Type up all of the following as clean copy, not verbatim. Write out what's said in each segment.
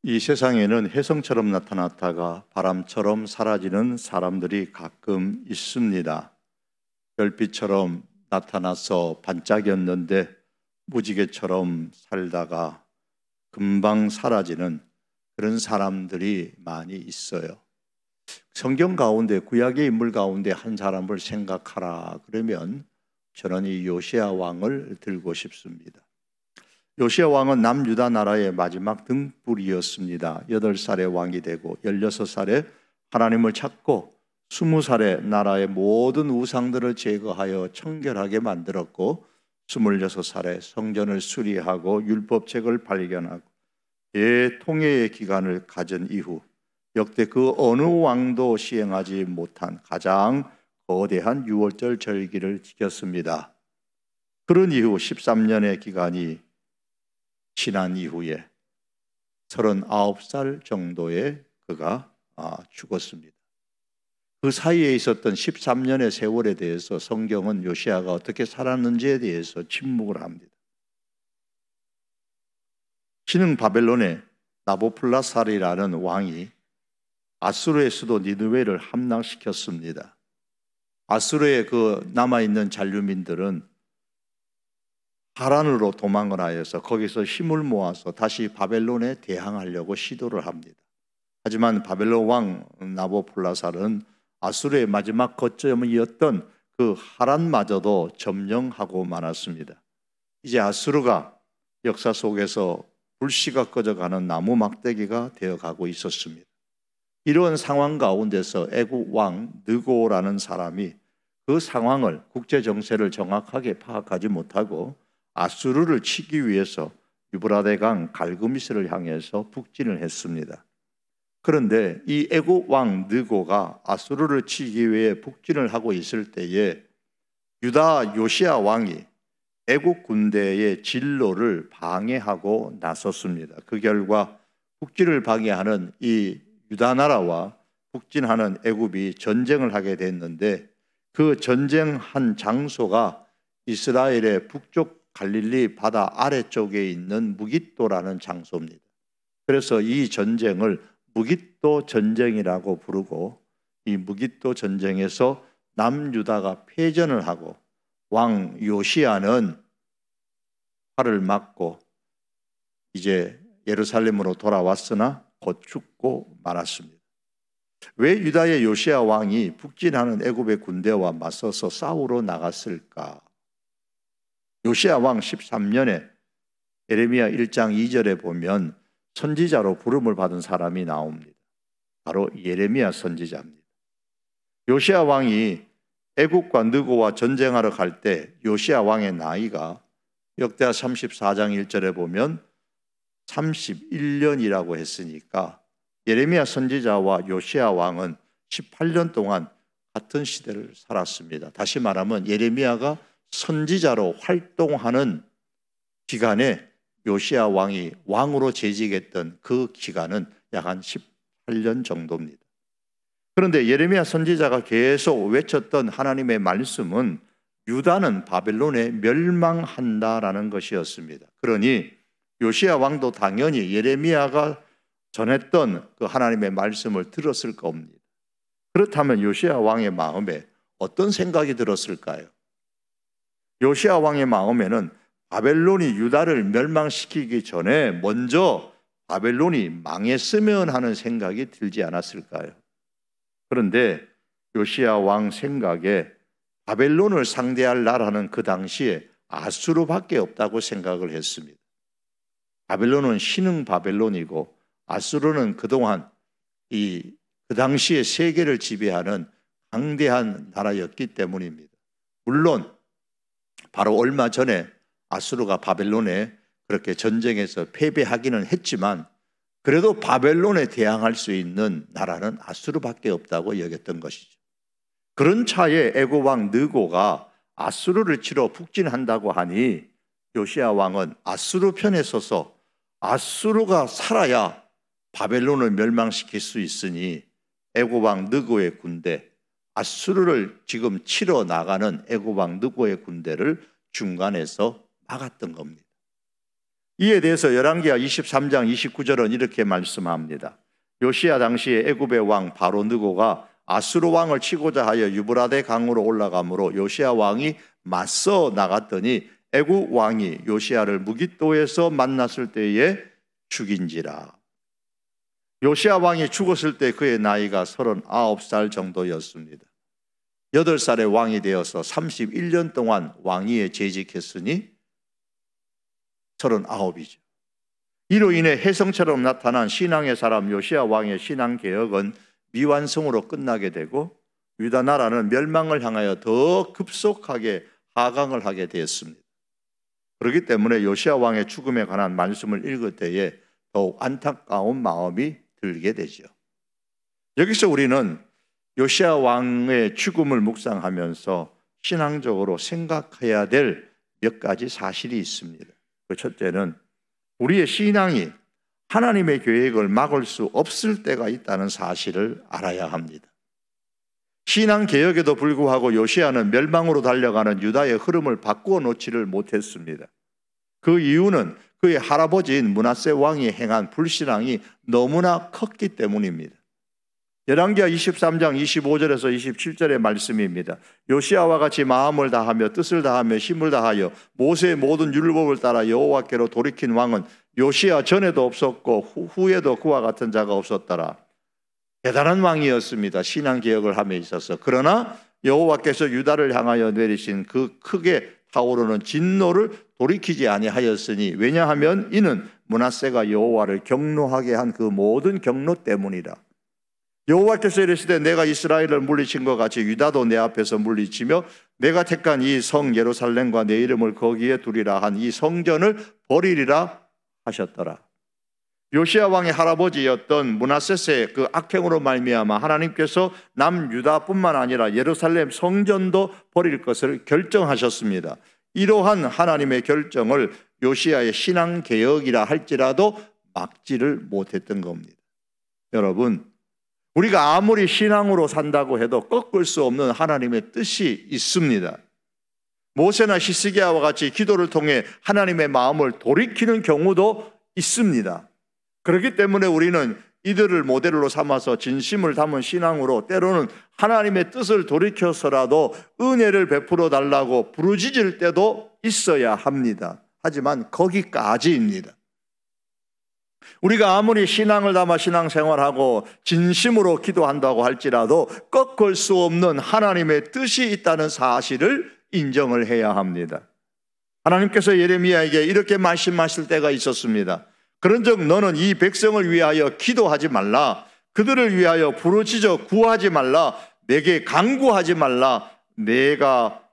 이 세상에는 혜성처럼 나타났다가 바람처럼 사라지는 사람들이 가끔 있습니다. 별빛처럼 나타나서 반짝였는데 무지개처럼 살다가 금방 사라지는 그런 사람들이 많이 있어요. 성경 가운데, 구약의 인물 가운데 한 사람을 생각하라 그러면 저는 이 요시야 왕을 들고 싶습니다. 요시야 왕은 남유다 나라의 마지막 등불이었습니다. 8살에 왕이 되고 16살에 하나님을 찾고 20살에 나라의 모든 우상들을 제거하여 청결하게 만들었고 26살에 성전을 수리하고 율법책을 발견하고 대통회의 기간을 가진 이후 역대 그 어느 왕도 시행하지 못한 가장 거대한 유월절 절기를 지켰습니다. 그런 이후 13년의 기간이 지난 이후에 39살 정도에 그가 죽었습니다. 그 사이에 있었던 13년의 세월에 대해서 성경은 요시야가 어떻게 살았는지에 대해서 침묵을 합니다. 신흥 바벨론의 나보플라살이라는 왕이 아수르의 수도 니느웨를 함락시켰습니다. 아수르의 그 남아있는 잔류민들은 하란으로 도망을 하여서 거기서 힘을 모아서 다시 바벨론에 대항하려고 시도를 합니다. 하지만 바벨론 왕 나보플라살은 아수르의 마지막 거점이었던 그 하란마저도 점령하고 말았습니다. 이제 아수르가 역사 속에서 불씨가 꺼져가는 나무 막대기가 되어가고 있었습니다. 이런 상황 가운데서 애국 왕 느고라는 사람이 그 상황을, 국제 정세를 정확하게 파악하지 못하고 아수르를 치기 위해서 유브라데강 갈그미스를 향해서 북진을 했습니다. 그런데 이 애국 왕 느고가 아수르를 치기 위해 북진을 하고 있을 때에 유다 요시야 왕이 애국 군대의 진로를 방해하고 나섰습니다. 그 결과 북진을 방해하는 이 유다 나라와 북진하는 애굽이 전쟁을 하게 됐는데 그 전쟁한 장소가 이스라엘의 북쪽 갈릴리 바다 아래쪽에 있는 무깃도라는 장소입니다. 그래서 이 전쟁을 무깃도 전쟁이라고 부르고 이 무깃도 전쟁에서 남유다가 패전을 하고 왕 요시야는 활을 맞고 이제 예루살렘으로 돌아왔으나 곧 죽고 말았습니다. 왜 유다의 요시야 왕이 북진하는 애굽의 군대와 맞서서 싸우러 나갔을까? 요시야 왕 13년에 예레미야 1장 2절에 보면 선지자로 부름을 받은 사람이 나옵니다. 바로 예레미야 선지자입니다. 요시야 왕이 애굽과 느고와 전쟁하러 갈 때 요시야 왕의 나이가 역대하 34장 1절에 보면 31년이라고 했으니까 예레미야 선지자와 요시야 왕은 18년 동안 같은 시대를 살았습니다. 다시 말하면 예레미야가 선지자로 활동하는 기간에 요시야 왕이 왕으로 재직했던 그 기간은 약 한 18년 정도입니다. 그런데 예레미야 선지자가 계속 외쳤던 하나님의 말씀은 유다는 바벨론에 멸망한다라는 것이었습니다. 그러니 요시야 왕도 당연히 예레미야가 전했던 그 하나님의 말씀을 들었을 겁니다. 그렇다면 요시야 왕의 마음에 어떤 생각이 들었을까요? 요시야 왕의 마음에는 바벨론이 유다를 멸망시키기 전에 먼저 바벨론이 망했으면 하는 생각이 들지 않았을까요? 그런데 요시야 왕 생각에 바벨론을 상대할 나라는 그 당시에 아수르밖에 없다고 생각을 했습니다. 바벨론은 신흥 바벨론이고 아수르는 그동안 그 당시에 세계를 지배하는 강대한 나라였기 때문입니다. 물론 바로 얼마 전에 아수르가 바벨론에 그렇게 전쟁에서 패배하기는 했지만 그래도 바벨론에 대항할 수 있는 나라는 아수르밖에 없다고 여겼던 것이죠. 그런 차에 애굽 왕 느고가 아수르를 치러 북진한다고 하니 요시야 왕은 아수르 편에 서서 아수르가 살아야 바벨론을 멸망시킬 수 있으니 애굽 왕 느고의 군대, 아수르를 지금 치러 나가는 애굽 왕 느고의 군대를 중간에서 막았던 겁니다. 이에 대해서 열왕기하 23장 29절은 이렇게 말씀합니다. 요시야 당시에 애굽의 왕 바로 느고가 아수르 왕을 치고자 하여 유브라데 강으로 올라가므로 요시야 왕이 맞서 나갔더니 애굽 왕이 요시야를 무깃도에서 만났을 때에 죽인지라. 요시야 왕이 죽었을 때 그의 나이가 39살 정도였습니다. 8살의 왕이 되어서 31년 동안 왕위에 재직했으니 39이죠. 이로 인해 혜성처럼 나타난 신앙의 사람 요시야 왕의 신앙 개혁은 미완성으로 끝나게 되고 유다 나라는 멸망을 향하여 더 급속하게 하강을 하게 되었습니다. 그렇기 때문에 요시야 왕의 죽음에 관한 말씀을 읽을 때에 더욱 안타까운 마음이 들게 되죠. 여기서 우리는 요시야 왕의 죽음을 묵상하면서 신앙적으로 생각해야 될 몇 가지 사실이 있습니다. 그 첫째는 우리의 신앙이 하나님의 계획을 막을 수 없을 때가 있다는 사실을 알아야 합니다. 신앙 개혁에도 불구하고 요시야는 멸망으로 달려가는 유다의 흐름을 바꾸어 놓지를 못했습니다. 그 이유는 그의 할아버지인 므낫세 왕이 행한 불신앙이 너무나 컸기 때문입니다. 열왕기하 23장 25절에서 27절의 말씀입니다. 요시야와 같이 마음을 다하며 뜻을 다하며 힘을 다하여 모세의 모든 율법을 따라 여호와께로 돌이킨 왕은 요시야 전에도 없었고 후에도 그와 같은 자가 없었더라. 대단한 왕이었습니다. 신앙 개혁을 함에 있어서. 그러나 여호와께서 유다를 향하여 내리신 그 크게 타오르는 진노를 돌이키지 아니하였으니 왜냐하면 이는 므낫세가 여호와를 경노하게 한 그 모든 경노 때문이라. 여호와께서 이르시되 내가 이스라엘을 물리친 것 같이 유다도 내 앞에서 물리치며 내가 택한 이 성 예루살렘과 내 이름을 거기에 두리라 한 이 성전을 버리리라 하셨더라. 요시야 왕의 할아버지였던 므낫세의 그 악행으로 말미암아 하나님께서 남유다뿐만 아니라 예루살렘 성전도 버릴 것을 결정하셨습니다. 이러한 하나님의 결정을 요시야의 신앙 개혁이라 할지라도 막지를 못했던 겁니다. 여러분, 우리가 아무리 신앙으로 산다고 해도 꺾을 수 없는 하나님의 뜻이 있습니다. 모세나 히스기야와 같이 기도를 통해 하나님의 마음을 돌이키는 경우도 있습니다. 그렇기 때문에 우리는 이들을 모델로 삼아서 진심을 담은 신앙으로 때로는 하나님의 뜻을 돌이켜서라도 은혜를 베풀어 달라고 부르짖을 때도 있어야 합니다. 하지만 거기까지입니다. 우리가 아무리 신앙을 담아 신앙생활하고 진심으로 기도한다고 할지라도 꺾을 수 없는 하나님의 뜻이 있다는 사실을 인정을 해야 합니다. 하나님께서 예레미야에게 이렇게 말씀하실 때가 있었습니다. 그런즉 너는 이 백성을 위하여 기도하지 말라. 그들을 위하여 부르짖어 구하지 말라. 내게 간구하지 말라. 내가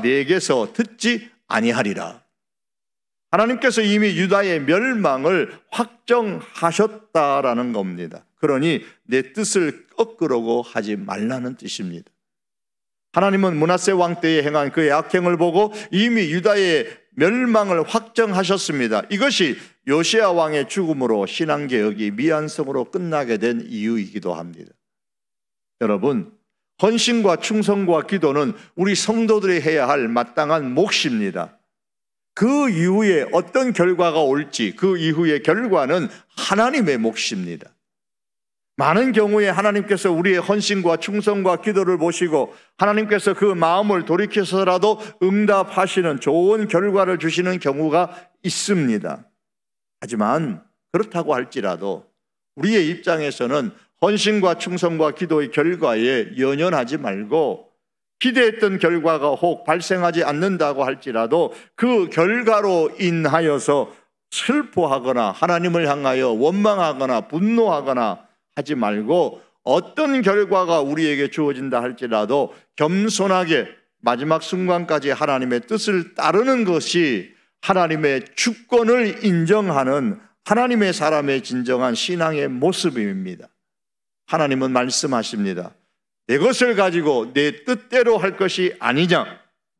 내게서 듣지 아니하리라. 하나님께서 이미 유다의 멸망을 확정하셨다라는 겁니다. 그러니 내 뜻을 꺾으려고 하지 말라는 뜻입니다. 하나님은 므낫세 왕 때에 행한 그의 악행을 보고 이미 유다의 멸망을 확정하셨습니다. 이것이 요시야 왕의 죽음으로 신앙개혁이 미완성으로 끝나게 된 이유이기도 합니다. 여러분, 헌신과 충성과 기도는 우리 성도들이 해야 할 마땅한 몫입니다. 그 이후에 어떤 결과가 올지 그 이후의 결과는 하나님의 몫입니다. 많은 경우에 하나님께서 우리의 헌신과 충성과 기도를 보시고 하나님께서 그 마음을 돌이켜서라도 응답하시는 좋은 결과를 주시는 경우가 있습니다. 하지만 그렇다고 할지라도 우리의 입장에서는 헌신과 충성과 기도의 결과에 연연하지 말고 기대했던 결과가 혹 발생하지 않는다고 할지라도 그 결과로 인하여서 슬퍼하거나 하나님을 향하여 원망하거나 분노하거나 하지 말고 어떤 결과가 우리에게 주어진다 할지라도 겸손하게 마지막 순간까지 하나님의 뜻을 따르는 것이 하나님의 주권을 인정하는 하나님의 사람의 진정한 신앙의 모습입니다. 하나님은 말씀하십니다. 내 것을 가지고 내 뜻대로 할 것이 아니냐?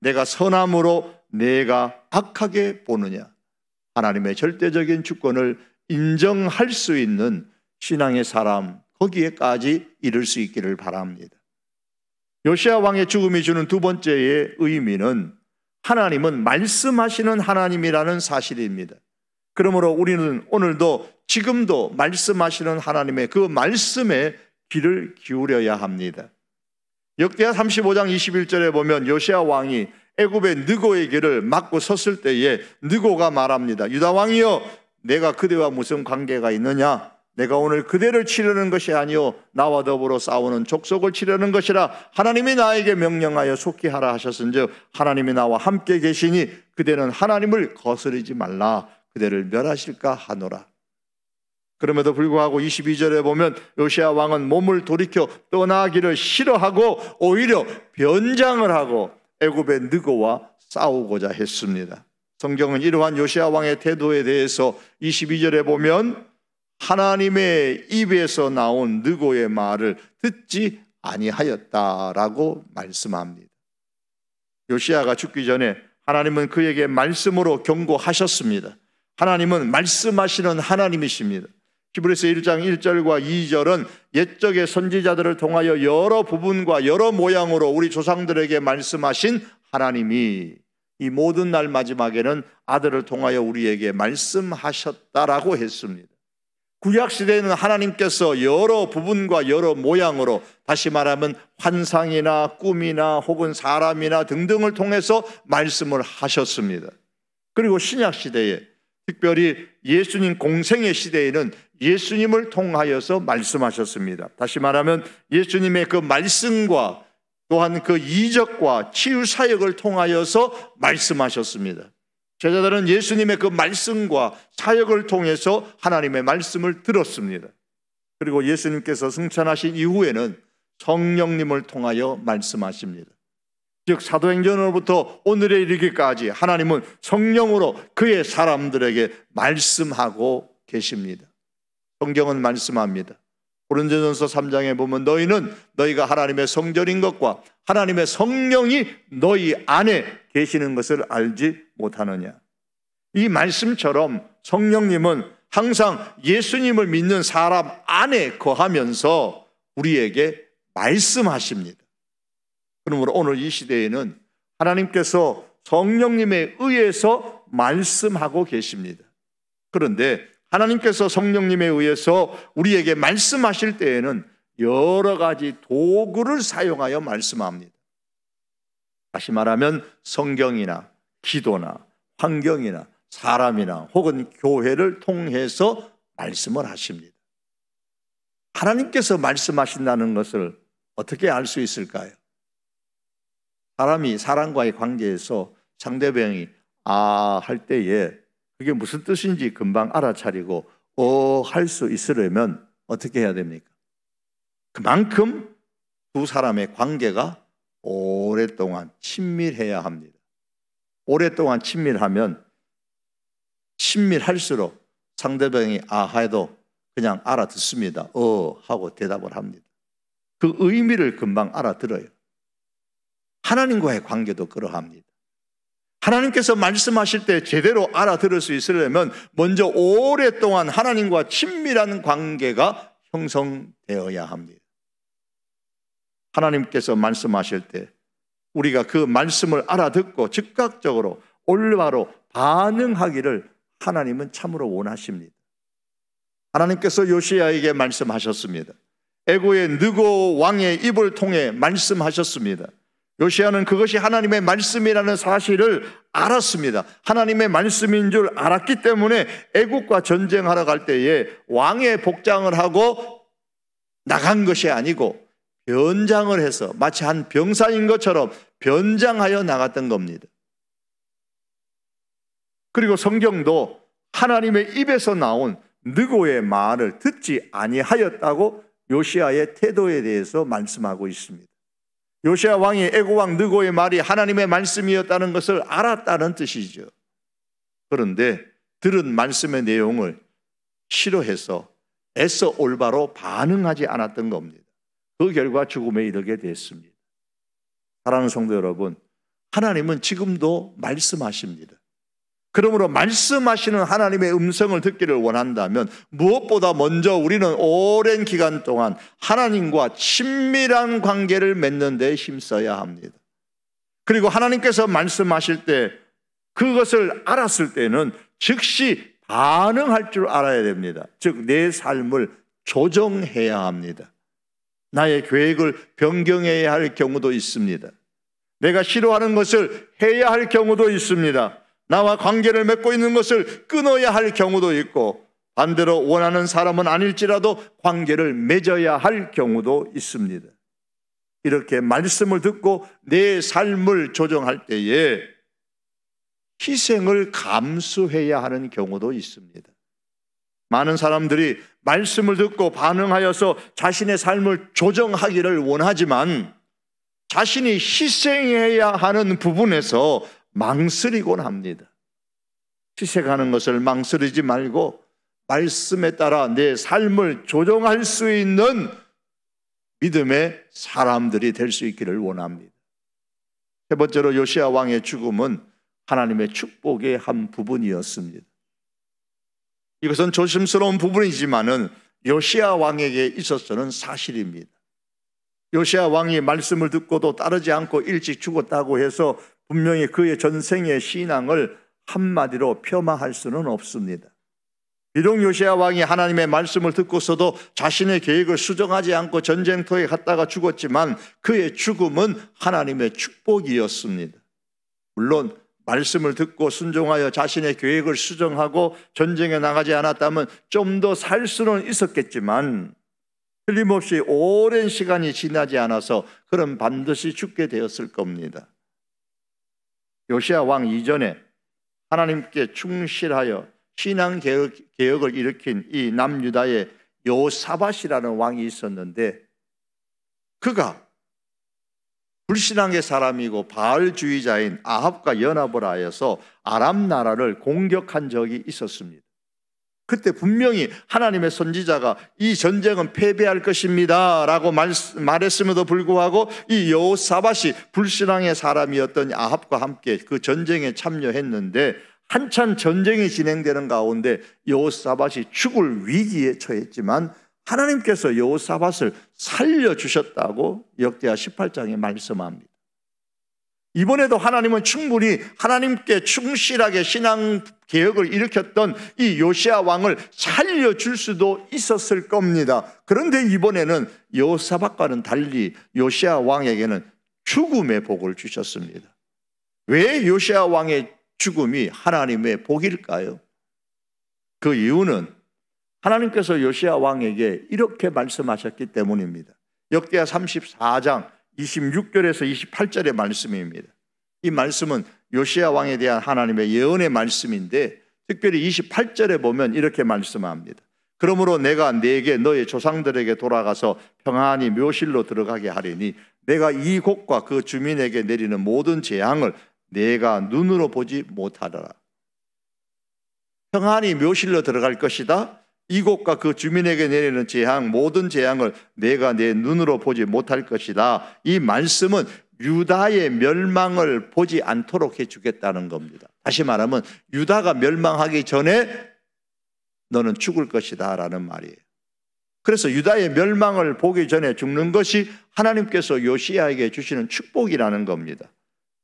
내가 선함으로 내가 악하게 보느냐? 하나님의 절대적인 주권을 인정할 수 있는 신앙의 사람, 거기에까지 이를 수 있기를 바랍니다. 요시야 왕의 죽음이 주는 두 번째의 의미는 하나님은 말씀하시는 하나님이라는 사실입니다. 그러므로 우리는 오늘도 지금도 말씀하시는 하나님의 그 말씀에 귀를 기울여야 합니다. 역대하 35장 21절에 보면 요시야 왕이 애굽의 느고의 길을 막고 섰을 때에 느고가 말합니다. 유다 왕이여, 내가 그대와 무슨 관계가 있느냐? 내가 오늘 그대를 치려는 것이 아니요 나와 더불어 싸우는 족속을 치려는 것이라. 하나님이 나에게 명령하여 속히 하라 하셨은즉 하나님이 나와 함께 계시니 그대는 하나님을 거스르지 말라. 그대를 멸하실까 하노라. 그럼에도 불구하고 22절에 보면 요시야 왕은 몸을 돌이켜 떠나기를 싫어하고 오히려 변장을 하고 애굽의 느고와 싸우고자 했습니다. 성경은 이러한 요시야 왕의 태도에 대해서 22절에 보면 하나님의 입에서 나온 느고의 말을 듣지 아니하였다라고 말씀합니다. 요시야가 죽기 전에 하나님은 그에게 말씀으로 경고하셨습니다. 하나님은 말씀하시는 하나님이십니다. 히브리서 1장 1절과 2절은 옛적의 선지자들을 통하여 여러 부분과 여러 모양으로 우리 조상들에게 말씀하신 하나님이 이 모든 날 마지막에는 아들을 통하여 우리에게 말씀하셨다라고 했습니다. 구약시대에는 하나님께서 여러 부분과 여러 모양으로, 다시 말하면 환상이나 꿈이나 혹은 사람이나 등등을 통해서 말씀을 하셨습니다. 그리고 신약시대에, 특별히 예수님 공생의 시대에는 예수님을 통하여서 말씀하셨습니다. 다시 말하면 예수님의 그 말씀과 또한 그 이적과 치유 사역을 통하여서 말씀하셨습니다. 제자들은 예수님의 그 말씀과 사역을 통해서 하나님의 말씀을 들었습니다. 그리고 예수님께서 승천하신 이후에는 성령님을 통하여 말씀하십니다. 즉 사도행전으로부터 오늘에 이르기까지 하나님은 성령으로 그의 사람들에게 말씀하고 계십니다. 성경은 말씀합니다. 고린도전서 3장에 보면 너희는 너희가 하나님의 성전인 것과 하나님의 성령이 너희 안에 계시는 것을 알지 못하느냐. 이 말씀처럼 성령님은 항상 예수님을 믿는 사람 안에 거하면서 우리에게 말씀하십니다. 그러므로 오늘 이 시대에는 하나님께서 성령님에 의해서 말씀하고 계십니다. 그런데 하나님께서 성령님에 의해서 우리에게 말씀하실 때에는 여러 가지 도구를 사용하여 말씀합니다. 다시 말하면 성경이나 기도나 환경이나 사람이나 혹은 교회를 통해서 말씀을 하십니다. 하나님께서 말씀하신다는 것을 어떻게 알 수 있을까요? 사람이 사람과의 관계에서 상대방이 할 때에 그게 무슨 뜻인지 금방 알아차리고 할 수 있으려면 어떻게 해야 됩니까? 그만큼 두 사람의 관계가 오랫동안 친밀해야 합니다. 오랫동안 친밀하면 친밀할수록 상대방이 해도 그냥 알아듣습니다. 하고 대답을 합니다. 그 의미를 금방 알아들어요. 하나님과의 관계도 그러합니다. 하나님께서 말씀하실 때 제대로 알아들을 수 있으려면 먼저 오랫동안 하나님과 친밀한 관계가 형성되어야 합니다. 하나님께서 말씀하실 때 우리가 그 말씀을 알아듣고 즉각적으로 올바로 반응하기를 하나님은 참으로 원하십니다. 하나님께서 요시야에게 말씀하셨습니다. 애굽의 느고 왕의 입을 통해 말씀하셨습니다. 요시야는 그것이 하나님의 말씀이라는 사실을 알았습니다. 하나님의 말씀인 줄 알았기 때문에 애국과 전쟁하러 갈 때에 왕의 복장을 하고 나간 것이 아니고 변장을 해서 마치 한 병사인 것처럼 변장하여 나갔던 겁니다. 그리고 성경도 하나님의 입에서 나온 느고의 말을 듣지 아니하였다고 요시야의 태도에 대해서 말씀하고 있습니다. 요시야 왕이 애굽 왕 느고의 말이 하나님의 말씀이었다는 것을 알았다는 뜻이죠. 그런데 들은 말씀의 내용을 싫어해서 애써 올바로 반응하지 않았던 겁니다. 그 결과 죽음에 이르게 됐습니다. 사랑하는 성도 여러분, 하나님은 지금도 말씀하십니다. 그러므로 말씀하시는 하나님의 음성을 듣기를 원한다면 무엇보다 먼저 우리는 오랜 기간 동안 하나님과 친밀한 관계를 맺는 데 힘써야 합니다. 그리고 하나님께서 말씀하실 때 그것을 알았을 때는 즉시 반응할 줄 알아야 됩니다. 즉 내 삶을 조정해야 합니다. 나의 계획을 변경해야 할 경우도 있습니다. 내가 싫어하는 것을 해야 할 경우도 있습니다. 나와 관계를 맺고 있는 것을 끊어야 할 경우도 있고, 반대로 원하는 사람은 아닐지라도 관계를 맺어야 할 경우도 있습니다. 이렇게 말씀을 듣고 내 삶을 조정할 때에 희생을 감수해야 하는 경우도 있습니다. 많은 사람들이 말씀을 듣고 반응하여서 자신의 삶을 조정하기를 원하지만 자신이 희생해야 하는 부분에서 망설이곤 합니다. 희생하는 것을 망설이지 말고 말씀에 따라 내 삶을 조정할 수 있는 믿음의 사람들이 될 수 있기를 원합니다. 세 번째로 요시야 왕의 죽음은 하나님의 축복의 한 부분이었습니다. 이것은 조심스러운 부분이지만은 요시야 왕에게 있어서는 사실입니다. 요시야 왕이 말씀을 듣고도 따르지 않고 일찍 죽었다고 해서 분명히 그의 전생의 신앙을 한마디로 폄하할 수는 없습니다. 비록 요시야 왕이 하나님의 말씀을 듣고서도 자신의 계획을 수정하지 않고 전쟁터에 갔다가 죽었지만 그의 죽음은 하나님의 축복이었습니다. 물론 말씀을 듣고 순종하여 자신의 계획을 수정하고 전쟁에 나가지 않았다면 좀 더 살 수는 있었겠지만 틀림없이 오랜 시간이 지나지 않아서 그는 반드시 죽게 되었을 겁니다. 요시야 왕 이전에 하나님께 충실하여 신앙 개혁을 일으킨 이 남유다의 여호사밧이라는 왕이 있었는데, 그가 불신앙의 사람이고 바알주의자인 아합과 연합을 하여서 아람 나라를 공격한 적이 있었습니다. 그때 분명히 하나님의 선지자가 이 전쟁은 패배할 것입니다 라고 말했음에도 불구하고 이 여호사밧이 불신앙의 사람이었던 아합과 함께 그 전쟁에 참여했는데, 한참 전쟁이 진행되는 가운데 여호사밧이 죽을 위기에 처했지만 하나님께서 여호사밧을 살려주셨다고 역대하 18장에 말씀합니다. 이번에도 하나님은 충분히 하나님께 충실하게 신앙 개혁을 일으켰던 이 요시야 왕을 살려줄 수도 있었을 겁니다. 그런데 이번에는 여호사밧과는 달리 요시야 왕에게는 죽음의 복을 주셨습니다. 왜 요시야 왕의 죽음이 하나님의 복일까요? 그 이유는 하나님께서 요시야 왕에게 이렇게 말씀하셨기 때문입니다. 역대하 34장 26절에서 28절의 말씀입니다. 이 말씀은 요시야 왕에 대한 하나님의 예언의 말씀인데, 특별히 28절에 보면 이렇게 말씀합니다. 그러므로 내가 네게 너의 조상들에게 돌아가서 평안히 묘실로 들어가게 하리니 내가 이 곳과 그 주민에게 내리는 모든 재앙을 내가 눈으로 보지 못하리라. 평안히 묘실로 들어갈 것이다. 이곳과 그 주민에게 내리는 재앙, 모든 재앙을 내가 내 눈으로 보지 못할 것이다. 이 말씀은 유다의 멸망을 보지 않도록 해주겠다는 겁니다. 다시 말하면 유다가 멸망하기 전에 너는 죽을 것이다 라는 말이에요. 그래서 유다의 멸망을 보기 전에 죽는 것이 하나님께서 요시야에게 주시는 축복이라는 겁니다.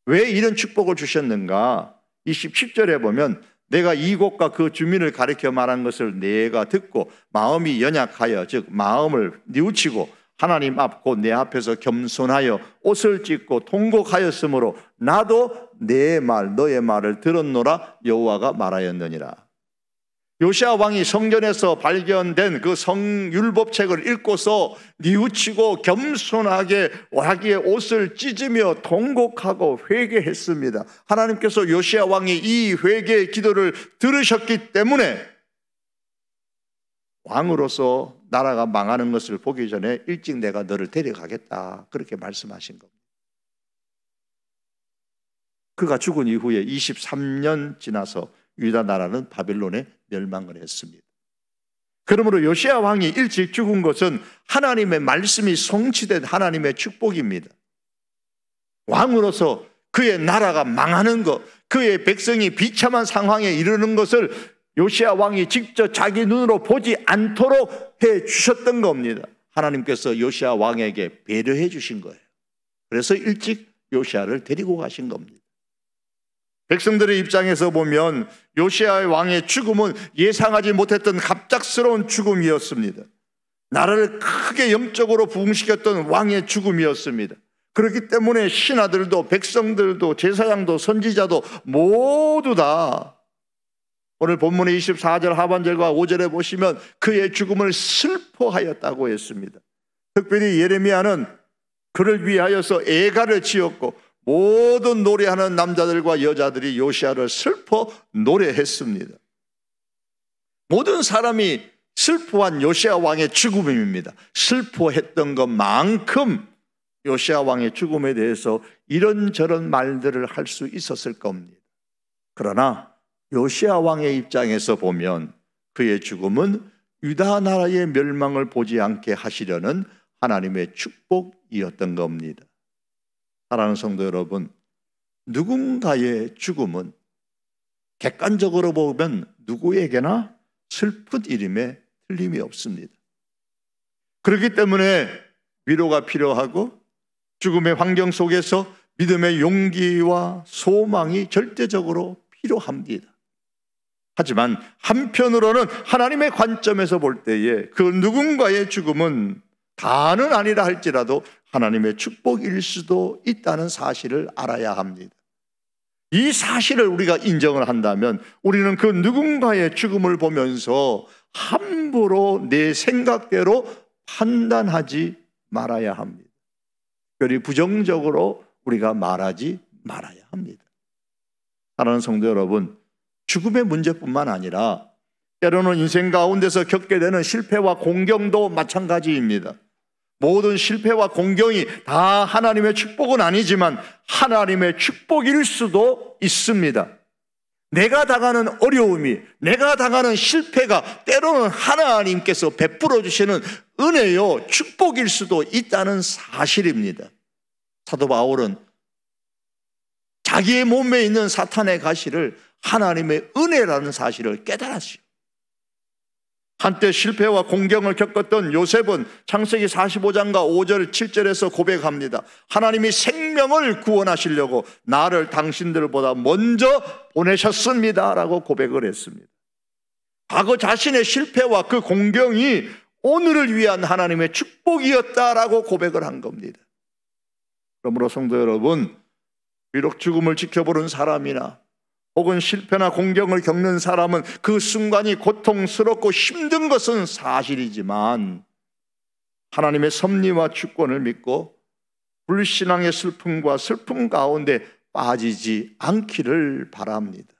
왜 이런 축복을 주셨는가? 27절에 보면 내가 이곳과 그 주민을 가리켜 말한 것을 내가 듣고 마음이 연약하여, 즉 마음을 뉘우치고 하나님 앞 곧 내 앞에서 겸손하여 옷을 찢고 통곡하였으므로 나도 내 말 너의 말을 들었노라 여호와가 말하였느니라. 요시야 왕이 성전에서 발견된 그 성율법책을 읽고서 뉘우치고 겸손하게 자기의 옷을 찢으며 통곡하고 회개했습니다. 하나님께서 요시야 왕이 이 회개의 기도를 들으셨기 때문에 왕으로서 나라가 망하는 것을 보기 전에 일찍 내가 너를 데려가겠다, 그렇게 말씀하신 겁니다. 그가 죽은 이후에 23년 지나서 유다 나라는 바벨론에 멸망을 했습니다. 그러므로 요시야 왕이 일찍 죽은 것은 하나님의 말씀이 성취된 하나님의 축복입니다. 왕으로서 그의 나라가 망하는 것, 그의 백성이 비참한 상황에 이르는 것을 요시야 왕이 직접 자기 눈으로 보지 않도록 해 주셨던 겁니다. 하나님께서 요시야 왕에게 배려해 주신 거예요. 그래서 일찍 요시야를 데리고 가신 겁니다. 백성들의 입장에서 보면 요시야 왕의 죽음은 예상하지 못했던 갑작스러운 죽음이었습니다. 나라를 크게 영적으로 부흥시켰던 왕의 죽음이었습니다. 그렇기 때문에 신하들도 백성들도 제사장도 선지자도 모두 다 오늘 본문의 24절 하반절과 5절에 보시면 그의 죽음을 슬퍼하였다고 했습니다. 특별히 예레미야는 그를 위하여서 애가를 지었고 모든 노래하는 남자들과 여자들이 요시야를 슬퍼 노래했습니다. 모든 사람이 슬퍼한 요시야 왕의 죽음입니다. 슬퍼했던 것만큼 요시야 왕의 죽음에 대해서 이런저런 말들을 할 수 있었을 겁니다. 그러나 요시야 왕의 입장에서 보면 그의 죽음은 유다 나라의 멸망을 보지 않게 하시려는 하나님의 축복이었던 겁니다. 사랑하는 성도 여러분, 누군가의 죽음은 객관적으로 보면 누구에게나 슬픈 일임에 틀림이 없습니다. 그렇기 때문에 위로가 필요하고 죽음의 환경 속에서 믿음의 용기와 소망이 절대적으로 필요합니다. 하지만 한편으로는 하나님의 관점에서 볼 때에 그 누군가의 죽음은 다는 아니라 할지라도 하나님의 축복일 수도 있다는 사실을 알아야 합니다. 이 사실을 우리가 인정을 한다면 우리는 그 누군가의 죽음을 보면서 함부로 내 생각대로 판단하지 말아야 합니다. 특별히 부정적으로 우리가 말하지 말아야 합니다. 사랑하는 성도 여러분, 죽음의 문제뿐만 아니라 때로는 인생 가운데서 겪게 되는 실패와 공경도 마찬가지입니다. 모든 실패와 공경이 다 하나님의 축복은 아니지만 하나님의 축복일 수도 있습니다. 내가 당하는 어려움이, 내가 당하는 실패가 때로는 하나님께서 베풀어 주시는 은혜요, 축복일 수도 있다는 사실입니다. 사도 바울은 자기의 몸에 있는 사탄의 가시를 하나님의 은혜라는 사실을 깨달았어요. 한때 실패와 공경을 겪었던 요셉은 창세기 45장과 5절 7절에서 고백합니다. 하나님이 생명을 구원하시려고 나를 당신들보다 먼저 보내셨습니다 라고 고백을 했습니다. 과거 자신의 실패와 그 공경이 오늘을 위한 하나님의 축복이었다라고 고백을 한 겁니다. 그러므로 성도 여러분, 비록 죽음을 지켜보는 사람이나 혹은 실패나 공경을 겪는 사람은 그 순간이 고통스럽고 힘든 것은 사실이지만 하나님의 섭리와 주권을 믿고 불신앙의 슬픔과 슬픔 가운데 빠지지 않기를 바랍니다.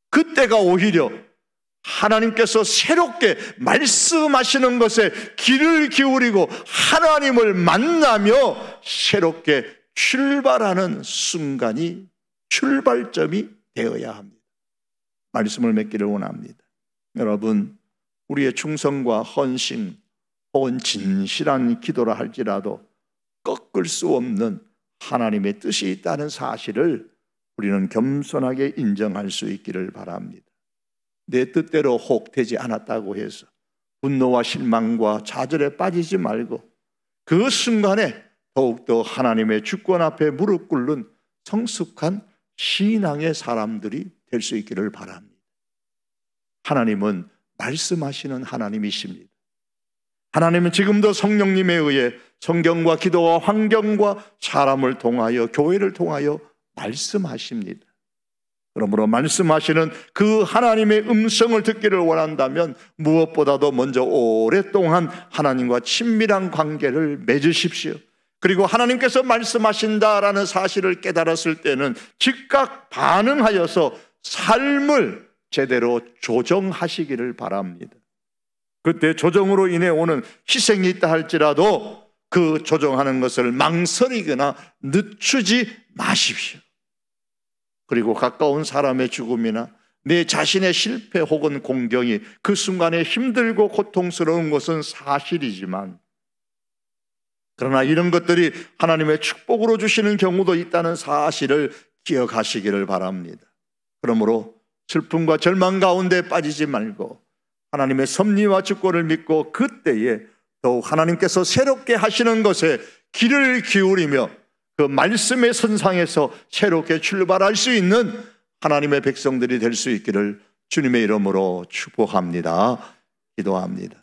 그때가 오히려 하나님께서 새롭게 말씀하시는 것에 귀를 기울이고 하나님을 만나며 새롭게 출발하는 순간이 출발점이 되어야 합니다. 말씀을 맺기를 원합니다. 여러분, 우리의 충성과 헌신 혹은 진실한 기도라 할지라도 꺾을 수 없는 하나님의 뜻이 있다는 사실을 우리는 겸손하게 인정할 수 있기를 바랍니다. 내 뜻대로 혹 되지 않았다고 해서 분노와 실망과 좌절에 빠지지 말고 그 순간에 더욱더 하나님의 주권 앞에 무릎 꿇는 성숙한 신앙의 사람들이 될 수 있기를 바랍니다. 하나님은 말씀하시는 하나님이십니다. 하나님은 지금도 성령님에 의해 성경과 기도와 환경과 사람을 통하여 교회를 통하여 말씀하십니다. 그러므로 말씀하시는 그 하나님의 음성을 듣기를 원한다면 무엇보다도 먼저 오랫동안 하나님과 친밀한 관계를 맺으십시오. 그리고 하나님께서 말씀하신다라는 사실을 깨달았을 때는 즉각 반응하여서 삶을 제대로 조정하시기를 바랍니다. 그때 조정으로 인해 오는 희생이 있다 할지라도 그 조정하는 것을 망설이거나 늦추지 마십시오. 그리고 가까운 사람의 죽음이나 내 자신의 실패 혹은 공경이 그 순간에 힘들고 고통스러운 것은 사실이지만 그러나 이런 것들이 하나님의 축복으로 주시는 경우도 있다는 사실을 기억하시기를 바랍니다. 그러므로 슬픔과 절망 가운데 빠지지 말고 하나님의 섭리와 주권을 믿고 그때에 더욱 하나님께서 새롭게 하시는 것에 귀를 기울이며 그 말씀의 선상에서 새롭게 출발할 수 있는 하나님의 백성들이 될 수 있기를 주님의 이름으로 축복합니다. 기도합니다.